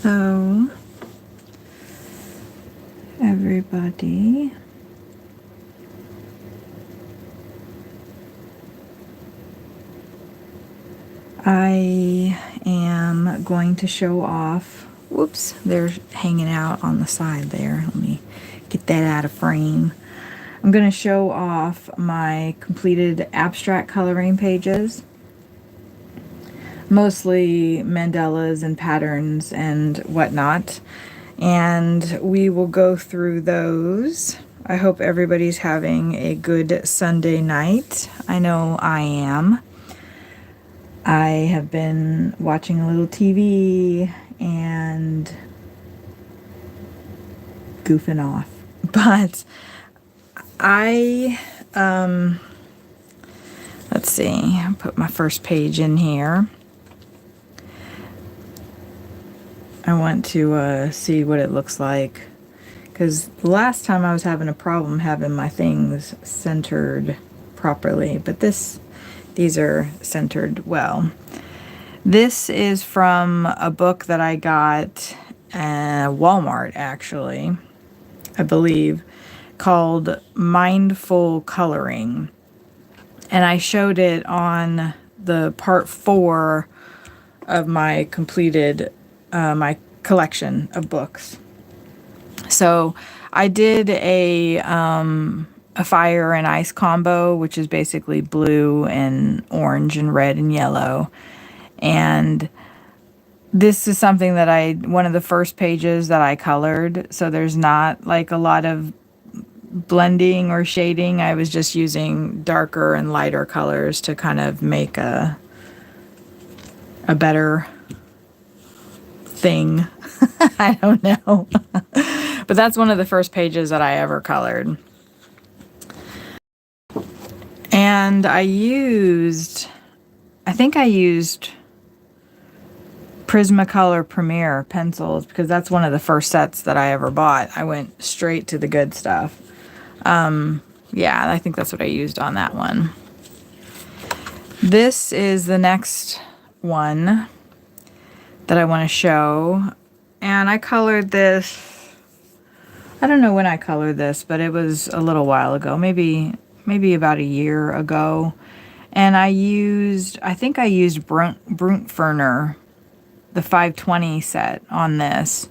So, everybody, I am going to show off. Whoops, they're hanging out on the side there. Let me get that out of frame. I'm going to show off my completed abstract coloring pages. Mostly mandalas and patterns and whatnot. And we will go through those. I hope everybody's having a good Sunday night. I know I am. I have been watching a little TV and goofing off. But let's see, I'll put my first page in here. I want to see what it looks like, because last time I was having a problem having my things centered properly, but these are centered well. This is from a book that I got at Walmart, actually, I believe, called Mindful Coloring. And I showed it on the part 4 of my completed my collection of books. So I did a fire and ice combo, which is basically blue and orange and red and yellow. And this is something that one of the first pages that I colored. So there's not like a lot of blending or shading. I was just using darker and lighter colors to kind of make a better thing. I don't know. But that's one of the first pages that I ever colored. And I think I used Prismacolor Premier pencils, because that's one of the first sets that I ever bought. I went straight to the good stuff. Yeah, I think that's what I used on that one. This is the next one that I want to show. And I colored this, I don't know when I colored this, but it was a little while ago, maybe about a year ago. And I think I used Bruntferner, the 520 set on this.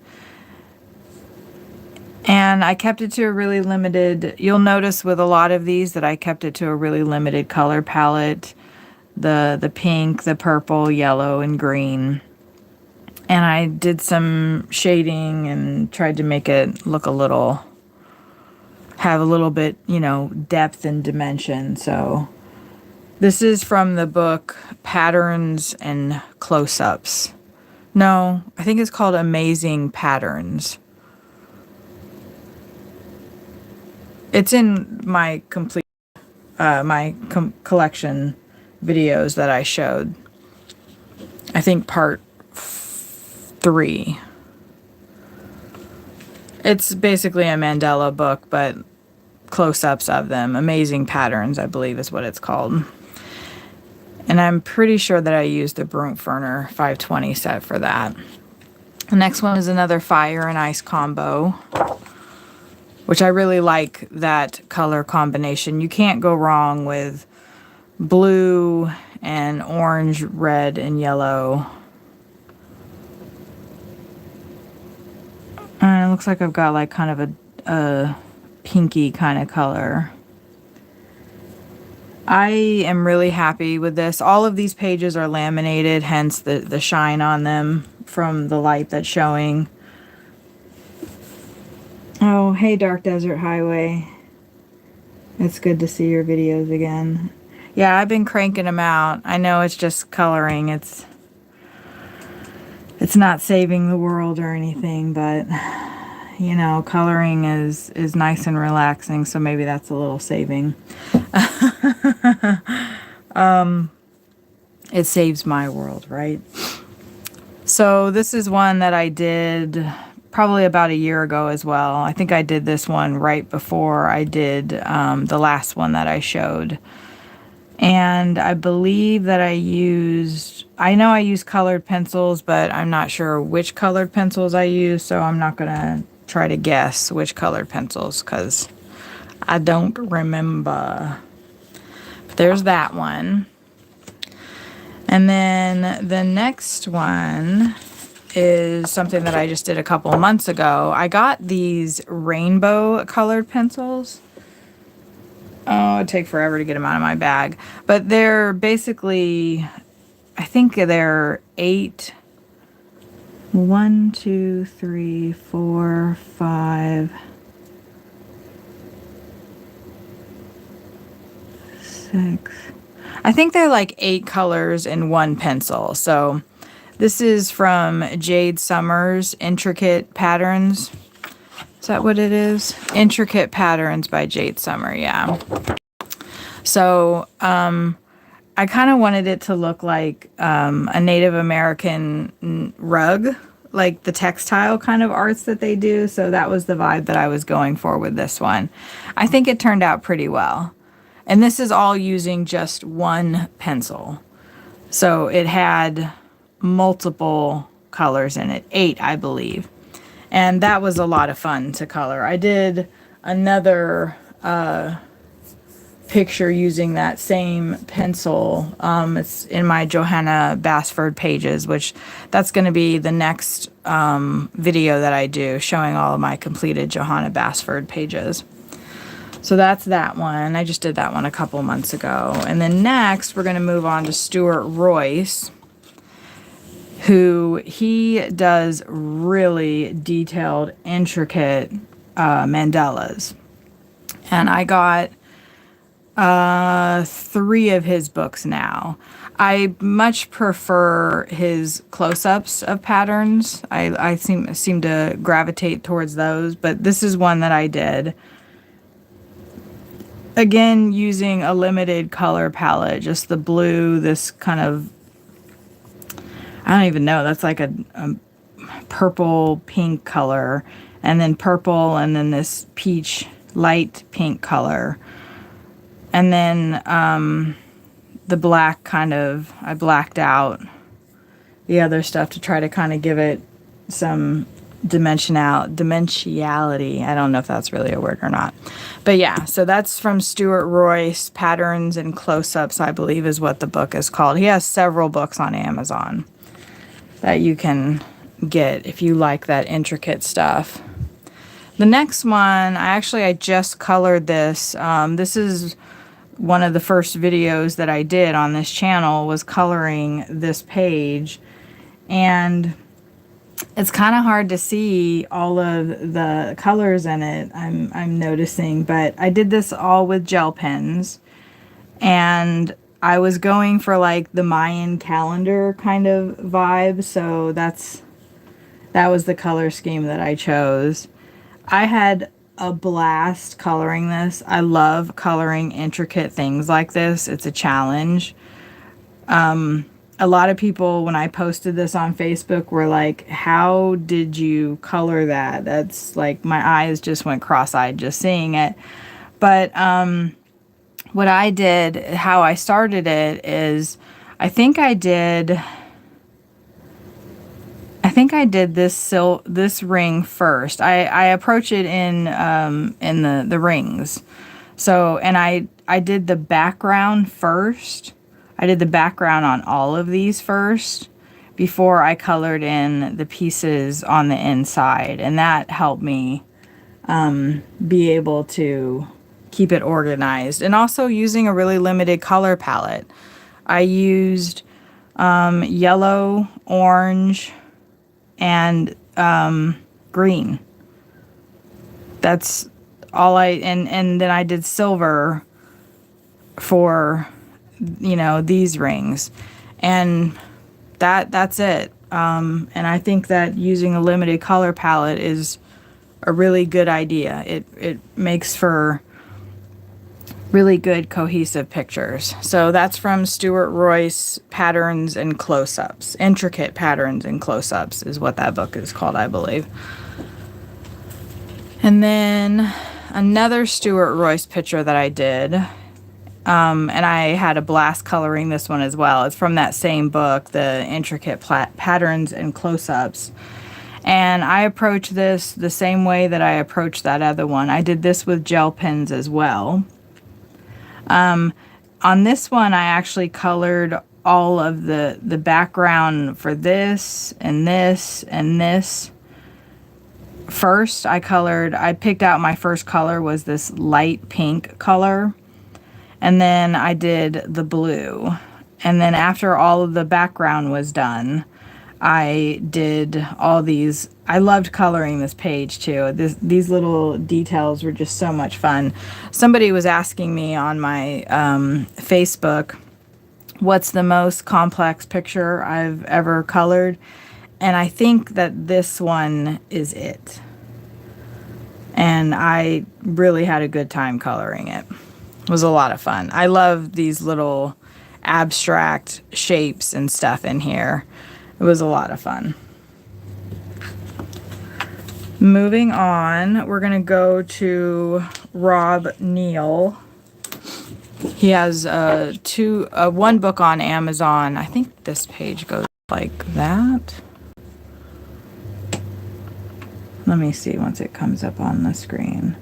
And I kept it to a really limited, you'll notice with a lot of these that I kept it to a really limited color palette. The pink, the purple, yellow, and green. And I did some shading and tried to make it look have a little bit, depth and dimension. So this is from the book Patterns and Close-Ups. No, I think it's called Amazing Patterns. It's in my complete, collection videos that I showed. I think part 3. It's basically a mandala book, but close-ups of them. Amazing Patterns, I believe is what it's called. And I'm pretty sure that I used the Bruntferner 520 set for that. The next one is another fire and ice combo, which I really like that color combination. You can't go wrong with blue and orange, red, and yellow. And it looks like I've got like kind of a pinky kind of color. I am really happy with this. All of these pages are laminated, hence the shine on them from the light that's showing. Oh, hey Dark Desert Highway. It's good to see your videos again. Yeah, I've been cranking them out. I know it's just coloring. It's not saving the world or anything, but coloring is nice and relaxing, so maybe that's a little saving. It saves my world, right? So this is one that I did probably about a year ago as well. I think I did this one right before I did the last one that I showed. And I believe that I know I used colored pencils, but I'm not sure which colored pencils I used, so I'm not going to try to guess which colored pencils because I don't remember. There's that one. And then the next one is something that I just did a couple months ago. I got these rainbow colored pencils. Oh, it'd take forever to get them out of my bag. But they're basically, I think they're 8. 1, 2, 3, 4, 5, 6. I think they're like 8 colors in one pencil. So this is from Jade Summers Intricate Patterns. Is that what it is? Intricate Patterns by Jade Summer, yeah. So I kind of wanted it to look like a Native American rug, like the textile kind of arts that they do. So that was the vibe that I was going for with this one. I think it turned out pretty well. And this is all using just one pencil. So it had multiple colors in it, 8, I believe. And that was a lot of fun to color. I did another picture using that same pencil. It's in my Johanna Basford pages, which that's going to be the next video that I do, showing all of my completed Johanna Basford pages. So that's that one. I just did that one a couple months ago. And then next, we're going to move on to Stuart Royce, who he does really detailed, intricate mandalas. And I got 3 of his books now. I much prefer his close-ups of patterns. I seem to gravitate towards those, but this is one that I did. Again, using a limited color palette, just the blue, this kind of, I don't even know, that's like a purple pink color, and then purple, and then this peach light pink color. And then the black kind of, I blacked out the other stuff to try to kind of give it some dimensionality. I don't know if that's really a word or not. But yeah, so that's from Stuart Royce, Patterns and Close-Ups, I believe is what the book is called. He has several books on Amazon that you can get if you like that intricate stuff. The next one, I just colored this. This is one of the first videos that I did on this channel, was coloring this page. And it's kind of hard to see all of the colors in it, I'm noticing, but I did this all with gel pens, and I was going for like the Mayan calendar kind of vibe, so that was the color scheme that I chose. I had a blast coloring this. I love coloring intricate things like this. It's a challenge. A lot of people, when I posted this on Facebook, were like, how did you color that? That's like, my eyes just went cross-eyed just seeing it. But what I did, how I started it is, I think I did this ring first. I approach it in the rings. So, and I did the background first. I did the background on all of these first before I colored in the pieces on the inside. And that helped me be able to keep it organized. And also using a really limited color palette. I used yellow, orange, and green. That's all and then I did silver for, these rings, and that's it. And I think that using a limited color palette is a really good idea. It makes for really good cohesive pictures. So that's from Stuart Royce, Patterns and Close-Ups. Intricate Patterns and Close-Ups is what that book is called, I believe. And then another Stuart Royce picture that I did And I had a blast coloring this one as well. It's from that same book, The Intricate Patterns and Close-Ups. And I approach this the same way that I approached that other one. I did this with gel pens as well. On this one, I actually colored all of the background for this and this and this. First, I picked out my first color was this light pink color. And then I did the blue. And then after all of the background was done, I did all these. I loved coloring this page too. These little details were just so much fun. Somebody was asking me on my Facebook, what's the most complex picture I've ever colored? And I think that this one is it. And I really had a good time coloring it. It was a lot of fun. I love these little abstract shapes and stuff in here. It was a lot of fun. Moving on, we're gonna go to Rob Neal. He has one book on Amazon. I think this page goes like that. Let me see once it comes up on the screen.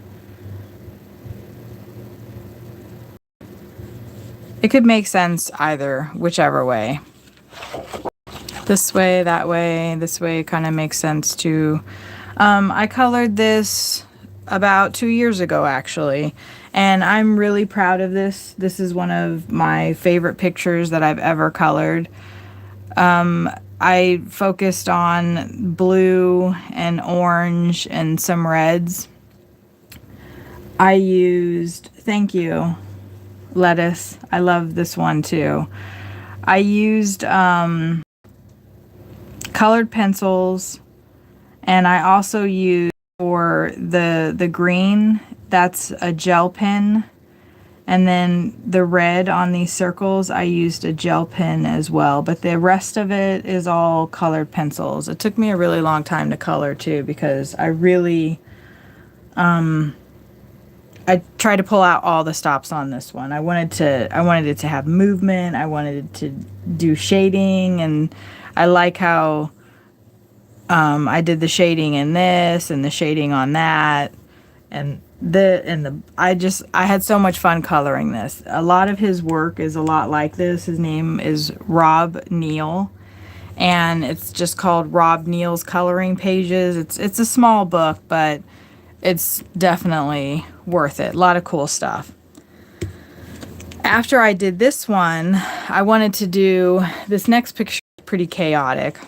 It could make sense either, whichever way. This way, that way, this way kind of makes sense too. I colored this about 2 years ago actually, and I'm really proud of this. This is one of my favorite pictures that I've ever colored. I focused on blue and orange and some reds. I used, thank you, Lettuce. I love this one too. I used colored pencils, and I also used for the green, that's a gel pen, and then the red on these circles I used a gel pen as well, but the rest of it is all colored pencils. It took me a really long time to color too, because I really I tried to pull out all the stops on this one. I wanted it to have movement. I wanted it to do shading, and I like how I did the shading in this and the shading on that, and I had so much fun coloring this. A lot of his work is a lot like this. His name is Rob Neal, and it's just called Rob Neal's Coloring Pages. It's a small book, but it's definitely worth it. A lot of cool stuff. After I did this one, I wanted to do this next picture. Pretty chaotic.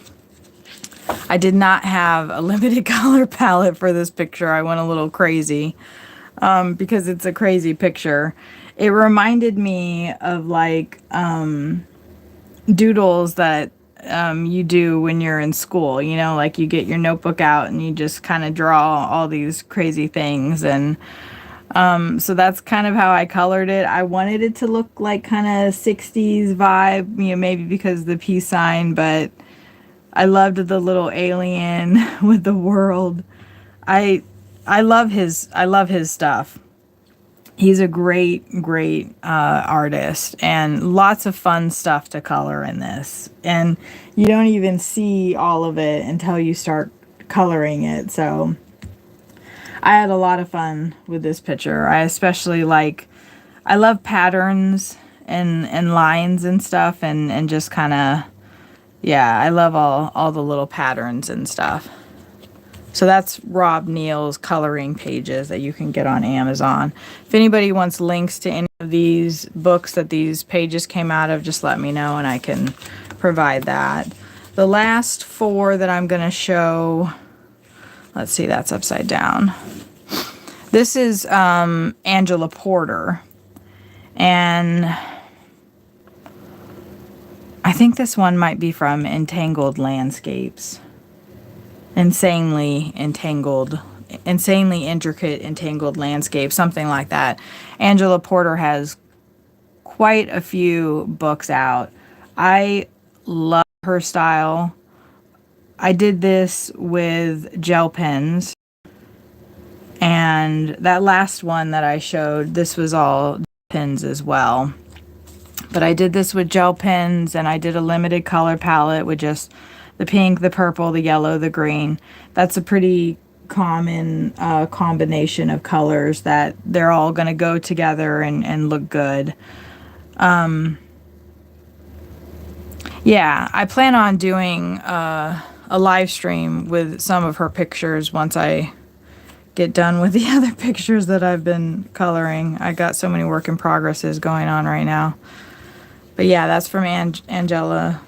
I did not have a limited color palette for this picture. I went a little crazy because it's a crazy picture. It reminded me of like doodles that you do when you're in school, you know, like you get your notebook out and you just kind of draw all these crazy things. And so that's kind of how I colored it. I wanted it to look like kind of 60s vibe, you know, maybe because of the peace sign, but I loved the little alien with the world. I love his stuff. He's a great artist, and lots of fun stuff to color in this. And you don't even see all of it until you start coloring it. So I had a lot of fun with this picture. I especially I love patterns and lines and stuff, and just kind of, yeah, I love all the little patterns and stuff. So that's Rob Neal's Coloring Pages that you can get on Amazon. If anybody wants links to any of these books that these pages came out of, just let me know and I can provide that. The last four that I'm going to show, let's see, that's upside down. This is Angela Porter. And I think this one might be from Entangled Landscapes. Insanely intricate, entangled landscape, something like that. Angela Porter has quite a few books out. I love her style. I did this with gel pens, and that last one that I showed, this was all pens as well. But I did this with gel pens, and I did a limited color palette with just the pink, the purple, the yellow, the green. That's a pretty common combination of colors that they're all going to go together and look good. Yeah, I plan on doing a live stream with some of her pictures once I get done with the other pictures that I've been coloring. I got so many work in progresses going on right now. But yeah, that's from Angela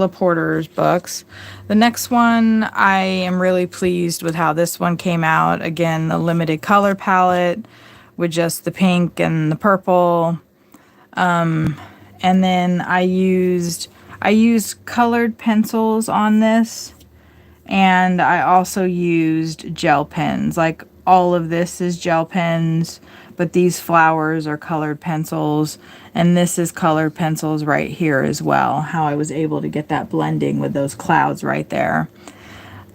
Porter's books. The next one, I am really pleased with how this one came out. Again, the limited color palette with just the pink and the purple. And then I used colored pencils on this, and I also used gel pens. Like, all of this is gel pens, but these flowers are colored pencils, and this is colored pencils right here as well. How I was able to get that blending with those clouds right there.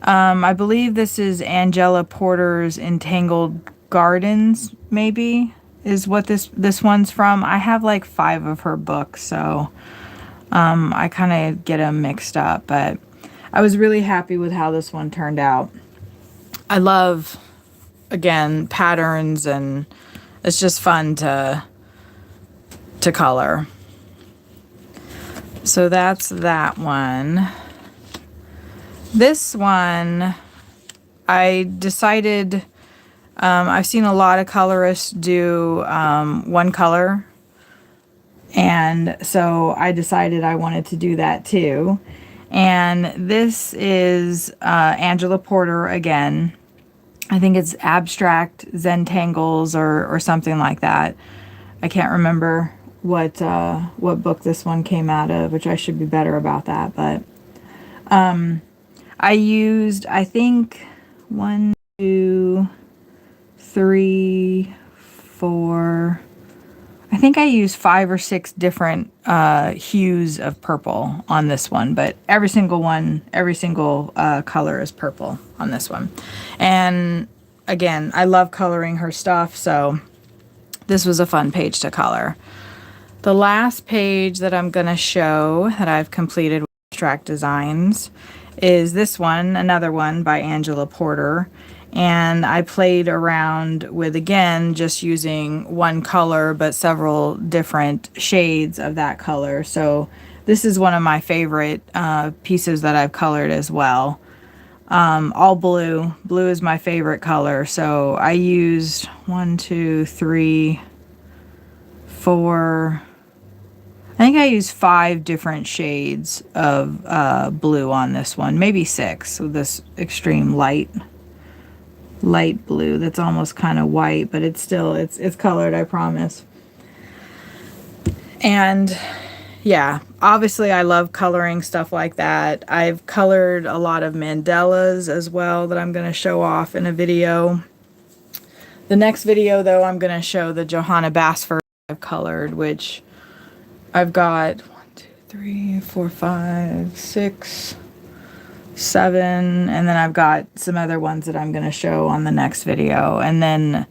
I believe this is Angela Porter's Entangled Gardens, maybe, is what this one's from. I have like 5 of her books, so I kind of get them mixed up, but I was really happy with how this one turned out. I love, again, patterns, and it's just fun to color. So that's that one. This one, I decided, I've seen a lot of colorists do one color, and so I decided I wanted to do that too. And this is Angela Porter again. I think it's Abstract Zentangles or something like that. I can't remember what book this one came out of, which I should be better about that. But I used, I think, 1, 2, 3, 4. I think I used 5 or 6 different hues of purple on this one, but every single color is purple on this one. And again, I love coloring her stuff, so this was a fun page to color. The last page that I'm going to show that I've completed with Abstract Designs is this one, another one by Angela Porter. And I played around with, again, just using one color, but several different shades of that color. So this is one of my favorite pieces that I've colored as well. All blue. Blue is my favorite color. So I used 1, 2, 3, 4. I think I used 5 different shades of blue on this one. Maybe 6 with this extreme light blue that's almost kind of white, but it's still it's colored, I promise. And yeah, obviously I love coloring stuff like that. I've colored a lot of mandalas as well that I'm going to show off in a video. The next video, though, I'm going to show the Johanna Basford I've colored, which I've got 1, 2, 3, 4, 5, 6, 7, and then I've got some other ones that I'm going to show on the next video. And then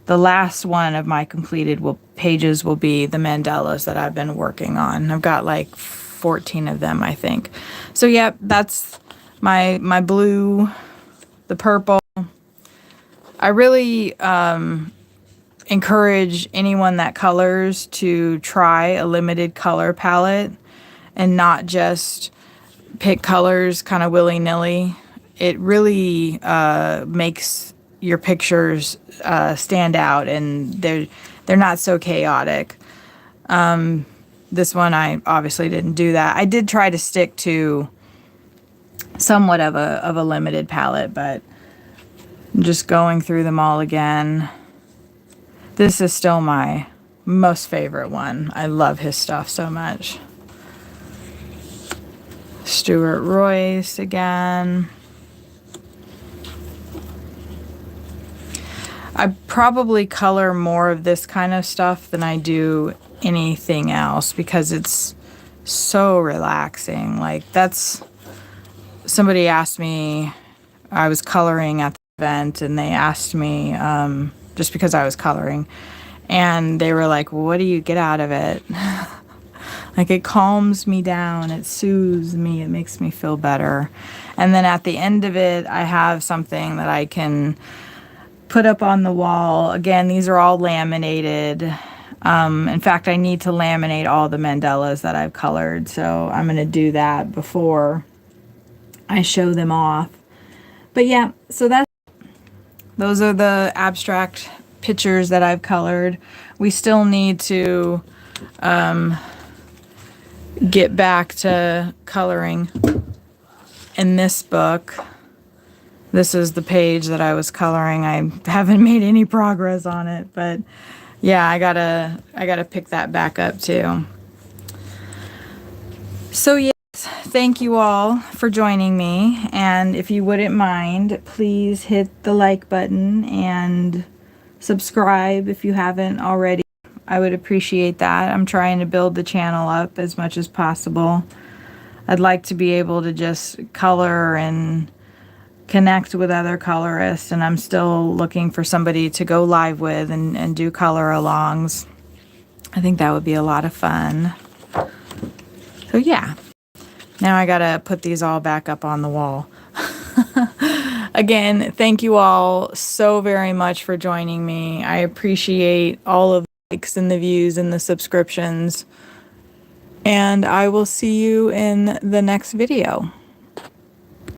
the last one of my completed pages will be the mandalas that I've been working on. I've got like 14 of them, I think. So yep, that's my blue, the purple. I really encourage anyone that colors to try a limited color palette and not just pick colors kind of willy-nilly. It really makes your pictures stand out, and they're not so chaotic. This one, I obviously didn't do that. I did try to stick to somewhat of a limited palette, but I'm just going through them all again. This is still my most favorite one. I love his stuff so much. Stuart Royce again. I probably color more of this kind of stuff than I do anything else because it's so relaxing. Like, that's, somebody asked me, I was coloring at the event, and they asked me, just because I was coloring, And they were like, well, what do you get out of it? Like, it calms me down, it soothes me, it makes me feel better. And then at the end of it, I have something that I can put up on the wall. Again, these are all laminated. In fact, I need to laminate all the mandalas that I've colored, so I'm going to do that before I show them off. But yeah, so those are the abstract pictures that I've colored. We still need to get back to coloring in this book. This is the page that I was coloring. I haven't made any progress on it, but yeah, I gotta pick that back up too. So yes, thank you all for joining me, and if you wouldn't mind, please hit the like button and subscribe if you haven't already. I would appreciate that. I'm trying to build the channel up as much as possible. I'd like to be able to just color and connect with other colorists, and I'm still looking for somebody to go live with and do color alongs. I think that would be a lot of fun. So yeah, now I gotta put these all back up on the wall. Again, thank you all so very much for joining me. I appreciate all of the likes and the views and the subscriptions. And I will see you in the next video.